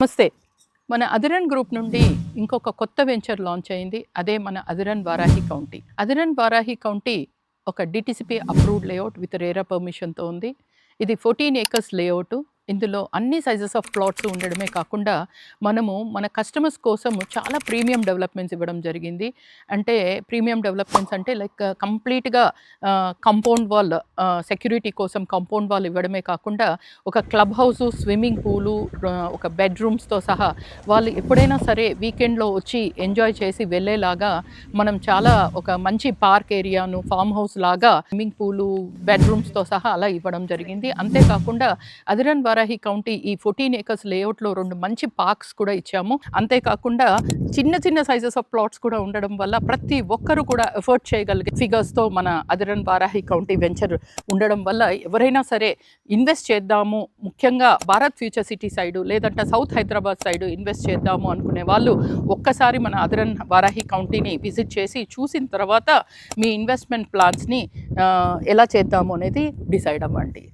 నమస్తే. మన అదిరన్ గ్రూప్ నుండి ఇంకొక కొత్త వెంచర్ లాంచ్ అయింది. అదే మన అదిరన్ వారాహి కౌంటీ. అదిరన్ వారాహి కౌంటీ ఒక DTCP approved layout with RERA పర్మిషన్‌తో ఉంది. ఇది 14 ఏకర్స్ లేఅవుటు. ఇందులో అన్ని సైజెస్ ఆఫ్ ప్లాట్స్ ఉండడమే కాకుండా మనము మన కస్టమర్స్ కోసం చాలా ప్రీమియం డెవలప్‌మెంట్స్ ఇవ్వడం జరిగింది. అంటే ప్రీమియం డెవలప్‌మెంట్స్ అంటే లైక్ కంప్లీట్‌గా కాంపౌండ్ వాల్ సెక్యూరిటీ కోసం కాంపౌండ్ వాల్ ఇవ్వడమే కాకుండా ఒక క్లబ్ హౌసు, స్విమ్మింగ్ పూలు, ఒక బెడ్‌రూమ్స్‌తో సహా వాళ్ళు ఎప్పుడైనా సరే వీకెండ్‌లో వచ్చి ఎంజాయ్ చేసి వెళ్ళేలాగా మనం చాలా ఒక మంచి పార్క్ ఏరియాను, ఫార్మ్ హౌస్ లాగా స్విమ్మింగ్ పూలు, బెడ్‌రూమ్స్‌తో సహా అలా ఇవ్వడం జరిగింది. అంతేకాకుండా అదిరన్ వారాహి కౌంటీ ఈ 14 ఏకర్స్ లేఅవుట్‌లో 2 మంచి పార్క్స్ కూడా ఇచ్చాము. అంతేకాకుండా చిన్న చిన్న సైజెస్ ఆఫ్ ప్లాట్స్ కూడా ఉండడం వల్ల ప్రతి ఒక్కరు కూడా ఎఫోర్డ్ చేయగలిగే ఫిగర్స్‌తో మన అదిరన్ వారాహి కౌంటీ వెంచర్ ఉండడం వల్ల ఎవరైనా సరే ఇన్వెస్ట్ చేద్దాము, ముఖ్యంగా భారత్ ఫ్యూచర్ సిటీ సైడు లేదంటే సౌత్ హైదరాబాద్ సైడు ఇన్వెస్ట్ చేద్దాము అనుకునే వాళ్ళు ఒక్కసారి మన అదిరన్ వారాహి కౌంటీని విజిట్ చేసి చూసిన తర్వాత మీ ఇన్వెస్ట్మెంట్ ప్లాన్స్‌ని ఎలా చేద్దాము అనేది డిసైడ్ అవ్వండి.